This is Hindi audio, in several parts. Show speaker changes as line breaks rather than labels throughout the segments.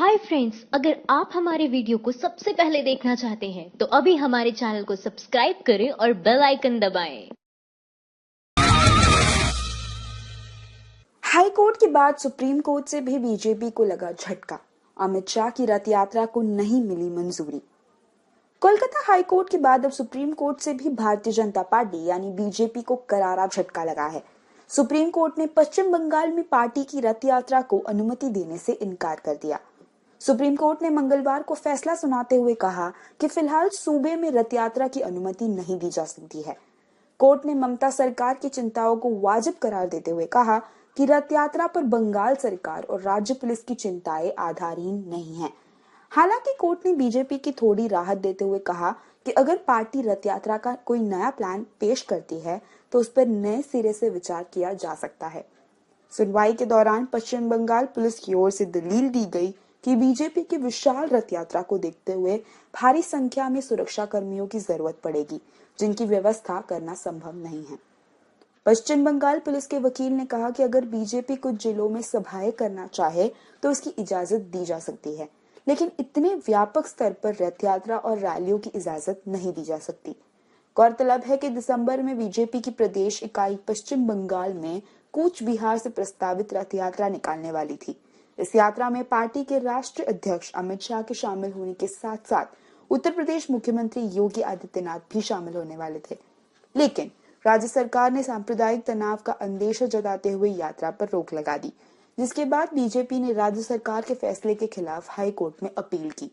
हाय फ्रेंड्स, अगर आप हमारे वीडियो को सबसे पहले देखना चाहते हैं तो अभी हमारे चैनल को सब्सक्राइब करें और बेल आइकन दबाएं।
हाई कोर्ट के बाद सुप्रीम कोर्ट से भी बीजेपी को लगा झटका। अमित शाह की रथ यात्रा को नहीं मिली मंजूरी। कोलकाता हाई कोर्ट के बाद अब सुप्रीम कोर्ट से भी भारतीय जनता पार्टी यानी बीजेपी को करारा झटका लगा है। सुप्रीम कोर्ट ने पश्चिम बंगाल में पार्टी की रथ यात्रा को अनुमति देने से इनकार कर दिया। सुप्रीम कोर्ट ने मंगलवार को फैसला सुनाते हुए कहा कि फिलहाल सूबे में रथ यात्रा की अनुमति नहीं दी जा सकती है। कोर्ट ने ममता सरकार की चिंताओं को वाजिब करार देते हुए कहा कि रथ यात्रा पर बंगाल सरकार और राज्य पुलिस की चिंताएं आधारहीन नहीं हैं। हालांकि कोर्ट ने बीजेपी की थोड़ी राहत देते हुए कहा कि अगर पार्टी रथ यात्रा का कोई नया प्लान पेश करती है तो उस पर नए सिरे से विचार किया जा सकता है। सुनवाई के दौरान पश्चिम बंगाल पुलिस की ओर से दलील दी गई कि बीजेपी की विशाल रथ यात्रा को देखते हुए भारी संख्या में सुरक्षा कर्मियों की जरूरत पड़ेगी, जिनकी व्यवस्था करना संभव नहीं है। पश्चिम बंगाल पुलिस के वकील ने कहा कि अगर बीजेपी कुछ जिलों में सभाएं करना चाहे तो उसकी इजाजत दी जा सकती है, लेकिन इतने व्यापक स्तर पर रथ यात्रा और रैलियों की इजाजत नहीं दी जा सकती। गौरतलब है कि दिसंबर में बीजेपी की प्रदेश इकाई पश्चिम बंगाल में कूच बिहार से प्रस्तावित रथ यात्रा निकालने वाली थी। इस यात्रा में पार्टी के राष्ट्रीय अध्यक्ष अमित शाह के शामिल होने के साथ साथ उत्तर प्रदेश मुख्यमंत्री योगी आदित्यनाथ भी शामिल होने वाले थे, लेकिन राज्य सरकार ने सांप्रदायिक तनाव का अंदेशा जताते हुए यात्रा पर रोक लगा दी, जिसके बाद बीजेपी ने राज्य सरकार के फैसले के खिलाफ हाई कोर्ट में अपील की।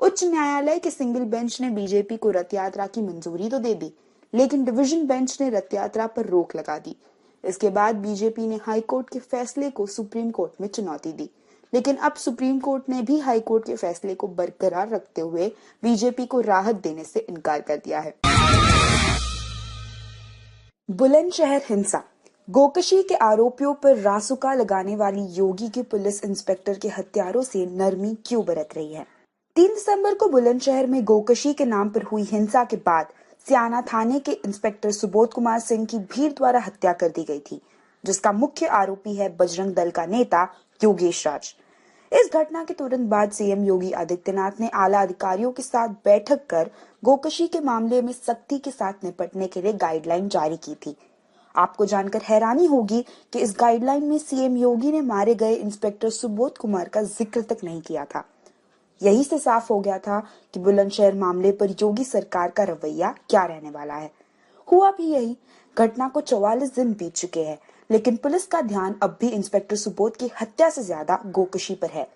उच्च न्यायालय के सिंगल बेंच ने बीजेपी को रथ यात्रा की मंजूरी तो दे दी, लेकिन डिवीजन बेंच ने रथ यात्रा पर रोक लगा दी। इसके बाद बीजेपी ने हाई कोर्ट के फैसले को सुप्रीम कोर्ट में चुनौती दी, लेकिन अब सुप्रीम कोर्ट ने भी हाई कोर्ट के फैसले को बरकरार रखते हुए बीजेपी को राहत देने से इनकार कर दिया है। बुलंदशहर हिंसा, गोकशी के आरोपियों पर रासुका लगाने वाली योगी की पुलिस इंस्पेक्टर के हत्यारों से नरमी क्यों बरत रही है। 3 दिसंबर को बुलंदशहर में गोकशी के नाम पर हुई हिंसा के बाद सियाना थाने के इंस्पेक्टर सुबोध कुमार सिंह की भीड़ द्वारा हत्या कर दी गई थी, जिसका मुख्य आरोपी है बजरंग दल का नेता योगेश राज। इस घटना के तुरंत बाद सीएम योगी आदित्यनाथ ने आला अधिकारियों के साथ बैठक कर गोकशी के मामले में सख्ती के साथ निपटने के लिए गाइडलाइन जारी की थी। आपको जानकर हैरानी होगी कि इस गाइडलाइन में सीएम योगी ने मारे गए इंस्पेक्टर सुबोध कुमार का जिक्र तक नहीं किया था। यही से साफ हो गया था कि बुलंदशहर मामले पर योगी सरकार का रवैया क्या रहने वाला है। हुआ भी यही। घटना को 44 दिन बीत चुके हैं, लेकिन पुलिस का ध्यान अब भी इंस्पेक्टर सुबोध की हत्या से ज्यादा गोकशी पर है।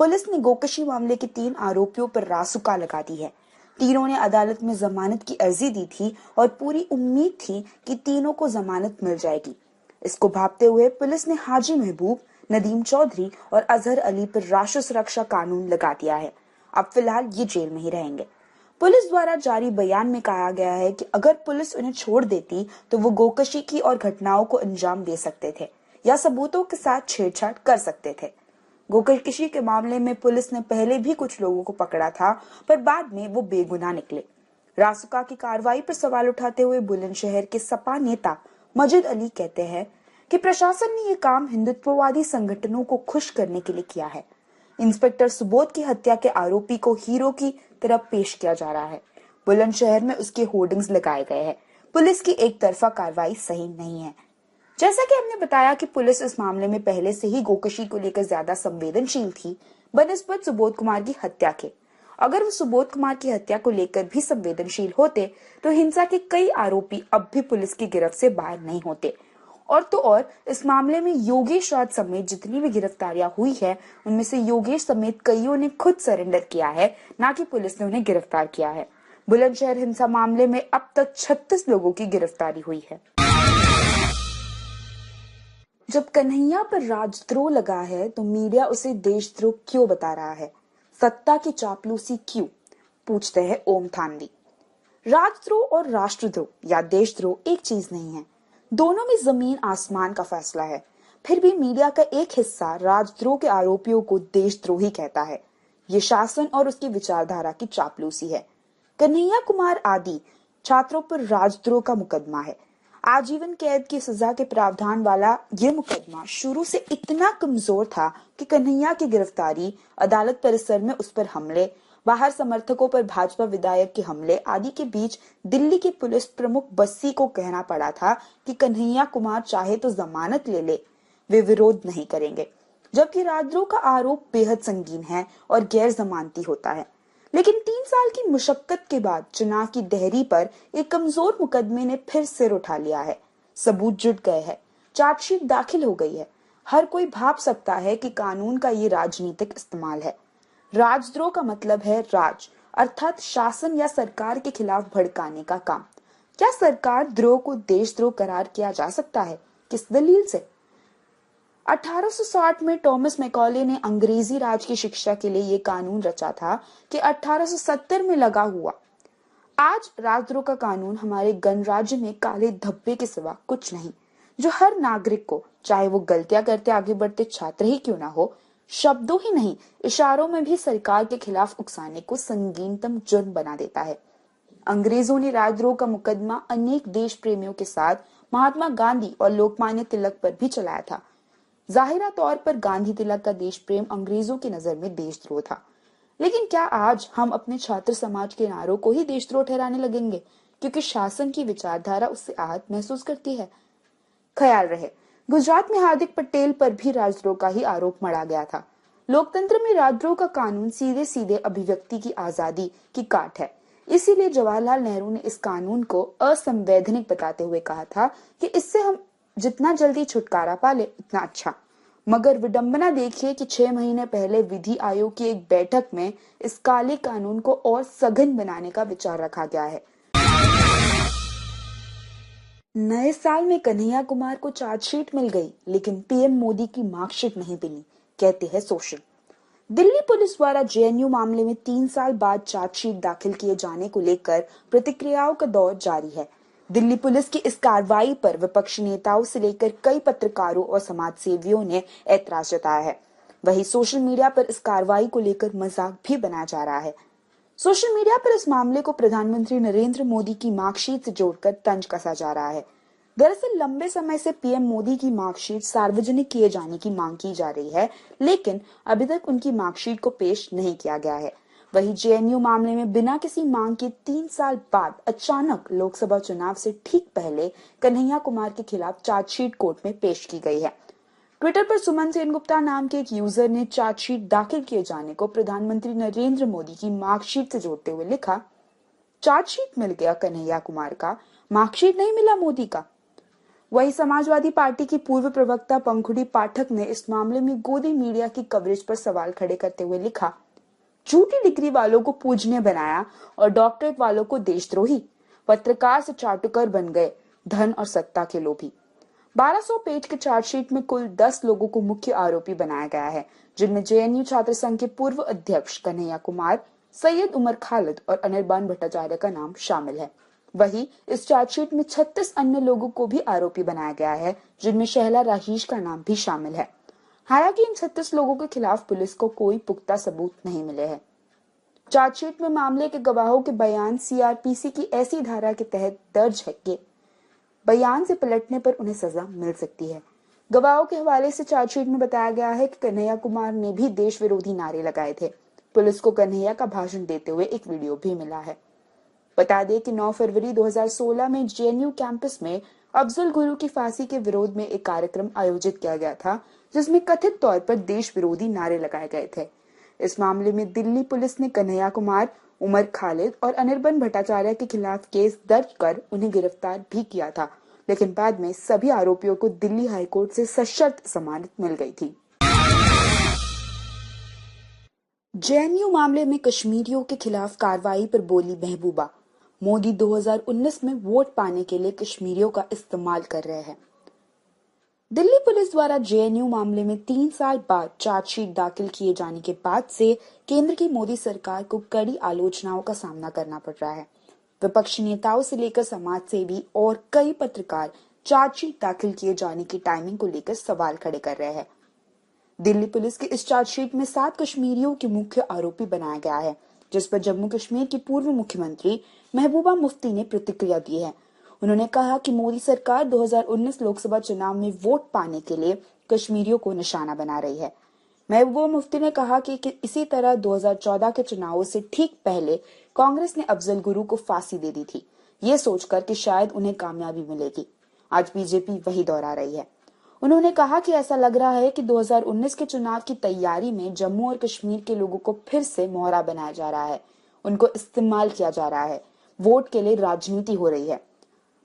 पुलिस ने गोकशी मामले के 3 आरोपियों पर रासुका लगा दी है। तीनों ने अदालत में जमानत की अर्जी दी थी और पूरी उम्मीद थी कि तीनों को जमानत मिल जाएगी। इसको भांपते हुए पुलिस ने हाजी महबूब, नदीम चौधरी और अजहर अली पर राष्ट्रीय सुरक्षा कानून लगा दिया है। अब फिलहाल ये जेल में ही रहेंगे। पुलिस द्वारा जारी बयान में कहा गया है कि अगर पुलिस उन्हें छोड़ देती तो वो गोकशी की और घटनाओं को अंजाम दे सकते थे या सबूतों के साथ छेड़छाड़ कर सकते थे। गोकशी के मामले में पुलिस ने पहले भी कुछ लोगों को पकड़ा था, पर बाद में वो बेगुनाह निकले। रासुका की कार्रवाई पर सवाल उठाते हुए बुलंदशहर के सपा नेता मजिद अली कहते हैं कि प्रशासन ने ये काम हिंदुत्ववादी संगठनों को खुश करने के लिए किया है। इंस्पेक्टर सुबोध की हत्या के आरोपी को हीरो की तरह पेश किया जा रहा है। बुलंदशहर में उसके होर्डिंग्स लगाए गए हैं। पुलिस की एक तरफा कार्रवाई सही नहीं है। जैसा कि हमने बताया कि पुलिस इस मामले में पहले से ही गोकशी को लेकर ज्यादा संवेदनशील थी बनिस्बत सुबोध कुमार की हत्या के। अगर वो सुबोध कुमार की हत्या को लेकर भी संवेदनशील होते तो हिंसा के कई आरोपी अब भी पुलिस की गिरफ्त से बाहर नहीं होते। और इस मामले में योगेश राज समेत जितनी भी गिरफ्तारियां हुई है, उनमें से योगेश समेत कईयों ने खुद सरेंडर किया है, ना कि पुलिस ने उन्हें गिरफ्तार किया है। बुलंदशहर हिंसा मामले में अब तक 36 लोगों की गिरफ्तारी हुई है। जब कन्हैया पर राजद्रोह लगा है तो मीडिया उसे देशद्रोह क्यों बता रहा है? सत्ता की चापलूसी क्यों? पूछते हैं ओम थानवी। राजद्रोह और राष्ट्रद्रोह या देशद्रोह एक चीज नहीं है। दोनों में जमीन आसमान का फैसला है। फिर भी मीडिया का एक हिस्सा राजद्रोह के आरोपियों को देशद्रोही कहता है। ये शासन और उसकी विचारधारा की चापलूसी है। कन्हैया कुमार आदि छात्रों पर राजद्रोह का मुकदमा है। आजीवन कैद की सजा के प्रावधान वाला ये मुकदमा शुरू से इतना कमजोर था कि कन्हैया की गिरफ्तारी, अदालत परिसर में उस पर हमले, बाहर समर्थकों पर भाजपा विधायक के हमले आदि के बीच दिल्ली की पुलिस प्रमुख बस्सी को कहना पड़ा था कि कन्हैया कुमार चाहे तो जमानत ले ले, वे विरोध नहीं करेंगे। जबकि राजद्रोह का आरोप बेहद संगीन है और गैर जमानती होता है। लेकिन 3 साल की मुशक्कत के बाद चुनाव की देहरी पर एक कमजोर मुकदमे ने फिर सिर उठा लिया है। सबूत जुट गए हैं, चार्जशीट दाखिल हो गई है। हर कोई भाप सकता है कि कानून का ये राजनीतिक इस्तेमाल है। राजद्रोह का मतलब है राज, अर्थात शासन या सरकार के खिलाफ भड़काने का काम। क्या सरकार द्रोह को देशद्रोह करार किया जा सकता है? किस दलील से? 1860 में टॉमस मैकॉले ने अंग्रेजी राज की शिक्षा के लिए यह कानून रचा था कि 1870 में लगा हुआ। आज राजद्रोह का कानून हमारे गणराज्य में काले धब्बे के सिवा कुछ नहीं, जो हर नागरिक को, चाहे वो गलतियां करते आगे बढ़ते छात्र ही क्यों ना हो, शब्दों ही नहीं इशारों में भी सरकार के खिलाफ उकसाने को संगीनतम जुर्म बना देता है। अंग्रेजों ने राजद्रोह का मुकदमा अनेक देश प्रेमियों के साथ महात्मा गांधी और लोकमान्य तिलक पर भी चलाया था। जाहिरा तौर पर गांधी तिलक का देश प्रेम अंग्रेजों की नजर में देशद्रोह था। लेकिन क्या आज हम अपने छात्र समाज के नारों को ही देशद्रोह ठहराने लगेंगे क्योंकि शासन की विचारधारा उससे आहत महसूस करती है? ख्याल रहे, गुजरात में हार्दिक पटेल पर भी राजद्रोह का ही आरोप मढ़ा गया था। लोकतंत्र में राजद्रोह का कानून सीधे सीधे अभिव्यक्ति की आजादी की काट है। इसीलिए जवाहरलाल नेहरू ने इस कानून को असंवैधानिक बताते हुए कहा था कि इससे हम जितना जल्दी छुटकारा पा ले उतना अच्छा। मगर विडंबना देखिए कि 6 महीने पहले विधि आयोग की एक बैठक में इस काले कानून को और सघन बनाने का विचार रखा गया है। नए साल में कन्हैया कुमार को चार्जशीट मिल गई, लेकिन पीएम मोदी की मार्कशीट नहीं मिली, कहते हैं सोशल। दिल्ली पुलिस द्वारा जेएनयू मामले में 3 साल बाद चार्जशीट दाखिल किए जाने को लेकर प्रतिक्रियाओं का दौर जारी है। दिल्ली पुलिस की इस कार्रवाई पर विपक्षी नेताओं से लेकर कई पत्रकारों और समाज सेवियों ने ऐतराज जताया है। वहीं सोशल मीडिया पर इस कार्रवाई को लेकर मजाक भी बनाया जा रहा है। सोशल मीडिया पर इस मामले को प्रधानमंत्री नरेंद्र मोदी की मार्कशीट से जोड़कर तंज कसा जा रहा है। दरअसल लंबे समय से पीएम मोदी की मार्कशीट सार्वजनिक किए जाने की मांग की जा रही है, लेकिन अभी तक उनकी मार्कशीट को पेश नहीं किया गया है। वहीं जेएनयू मामले में बिना किसी मांग के 3 साल बाद अचानक लोकसभा चुनाव से ठीक पहले कन्हैया कुमार के खिलाफ चार्जशीट कोर्ट में पेश की गई है। ट्विटर पर सुमन सेनगुप्ता नाम के एक यूजर ने चार्जशीट दाखिल किए जाने को प्रधानमंत्री नरेंद्र मोदी की मार्कशीट से जोड़ते हुए लिखा, चार्जशीट मिल गया कन्हैया कुमार का, मार्कशीट नहीं मिला मोदी का। वही समाजवादी पार्टी की पूर्व प्रवक्ता पंखुड़ी पाठक ने इस मामले में गोदी मीडिया की कवरेज पर सवाल खड़े करते हुए लिखा, झूठी डिग्री वालों को पूजनीय बनाया और डॉक्टरेट वालों को देशद्रोही, पत्रकार से चाटुकर बन गए, धन और सत्ता के लोभी। 1200 पेज के चार्जशीट में कुल 10 लोगों को मुख्य आरोपी बनाया गया है, जिनमें जेएनयू छात्र संघ के पूर्व अध्यक्ष कन्हैया कुमार, सैयद उमर खालिद और अनिर्बान भट्टाचार्य का नाम शामिल है। वहीं इस चार्जशीट में 36 अन्य लोगों को भी आरोपी बनाया गया है, जिनमें शहला राहीश का नाम भी शामिल है। हालांकि इन 36 लोगों के खिलाफ पुलिस को कोई पुख्ता सबूत नहीं मिले हैं। चार्जशीट में मामले के गवाहों के बयान सीआरपीसी की ऐसी धारा के तहत दर्ज है कि बयान से पलटने पर उन्हें सजा मिल सकती है। गवाहों के हवाले से चार्जशीट में बताया गया है कि कन्हैया कुमार ने भी देश विरोधी नारे लगाए थे। पुलिस को कन्हैया का भाषण देते हुए एक वीडियो भी मिला है। बता दें कि 9 फरवरी 2016 में जेएनयू कैंपस में अफजल गुरु की फांसी के विरोध में एक कार्यक्रम आयोजित किया गया था, जिसमें कथित तौर पर देश विरोधी नारे लगाए गए थे। इस मामले में दिल्ली पुलिस ने कन्हैया कुमार, उमर खालिद और अनिर्बान भट्टाचार्य के खिलाफ केस दर्ज कर उन्हें गिरफ्तार भी किया था, लेकिन बाद में सभी आरोपियों को दिल्ली हाईकोर्ट से सशर्त जमानत मिल गई थी। जेएनयू मामले में कश्मीरियों के खिलाफ कार्रवाई पर बोली महबूबा, मोदी 2019 में वोट पाने के लिए कश्मीरियों का इस्तेमाल कर रहे हैं। दिल्ली पुलिस द्वारा जेएनयू मामले में 3 साल बाद चार्जशीट दाखिल किए जाने के बाद से केंद्र की मोदी सरकार को कड़ी आलोचनाओं का सामना करना पड़ रहा है। विपक्षी नेताओं से लेकर समाज सेवी और कई पत्रकार चार्जशीट दाखिल किए जाने की टाइमिंग को लेकर सवाल खड़े कर रहे हैं। दिल्ली पुलिस की इस चार्जशीट में 7 कश्मीरियों के मुख्य आरोपी बनाया गया है, जिस पर जम्मू कश्मीर की पूर्व मुख्यमंत्री महबूबा मुफ्ती ने प्रतिक्रिया दी है। उन्होंने कहा कि मोदी सरकार 2019 लोकसभा चुनाव में वोट पाने के लिए कश्मीरियों को निशाना बना रही है। महबूबा मुफ्ती ने कहा कि इसी तरह 2014 के चुनावों से ठीक पहले कांग्रेस ने अफजल गुरु को फांसी दे दी थी, ये सोचकर कि शायद उन्हें कामयाबी मिलेगी। आज बीजेपी वही दोहरा रही है। उन्होंने कहा कि ऐसा लग रहा है कि 2019 के चुनाव की तैयारी में जम्मू और कश्मीर के लोगों को फिर से मोहरा बनाया जा रहा है, उनको इस्तेमाल किया जा रहा है, वोट के लिए राजनीति हो रही है।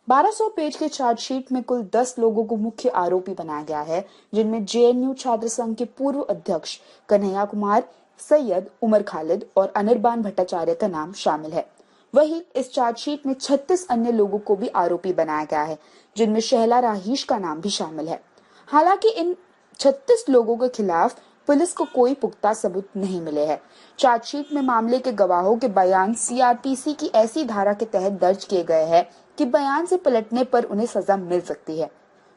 1200 पेज के चार्जशीट में कुल 10 लोगों को मुख्य आरोपी बनाया गया है, जिनमें जेएनयू छात्र संघ के पूर्व अध्यक्ष कन्हैया कुमार, सैयद उमर खालिद और अनिर्बान भट्टाचार्य का नाम शामिल है। वहीं इस चार्जशीट में 36 अन्य लोगों को भी आरोपी बनाया गया है, जिनमें शहला राहीश का नाम भी शामिल है। हालांकि इन 36 लोगों के खिलाफ पुलिस को कोई पुख्ता सबूत नहीं मिले हैं। चार्जशीट में मामले के गवाहों के बयान सीआरपीसी की ऐसी धारा के तहत दर्ज किए गए हैं कि बयान से पलटने पर उन्हें सजा मिल सकती है।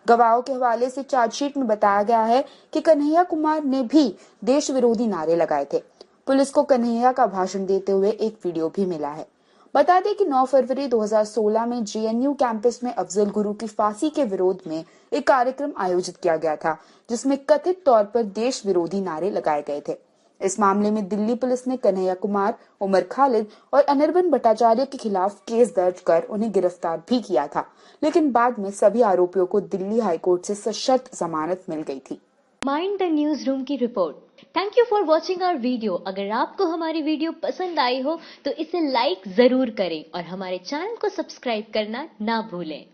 गवाहों के हवाले से चार्जशीट में बताया गया है कि कन्हैया कुमार ने भी देश विरोधी नारे लगाए थे। पुलिस को कन्हैया का भाषण देते हुए एक वीडियो भी मिला है। बता दें कि 9 फरवरी 2016 में जेएनयू कैंपस में अफजल गुरु की फांसी के विरोध में एक कार्यक्रम आयोजित किया गया था, जिसमें कथित तौर पर देश विरोधी नारे लगाए गए थे। इस मामले में दिल्ली पुलिस ने कन्हैया कुमार, उमर खालिद और अनिर्बान भट्टाचार्य के खिलाफ केस दर्ज कर उन्हें गिरफ्तार भी किया था, लेकिन बाद में सभी आरोपियों को दिल्ली हाईकोर्ट से सशर्त जमानत मिल गई थी।
माइंड द न्यूज रूम की रिपोर्ट। Thank you for watching our video. अगर आपको हमारी वीडियो पसंद आई हो तो इसे लाइक जरूर करें और हमारे चैनल को सब्सक्राइब करना ना भूलें।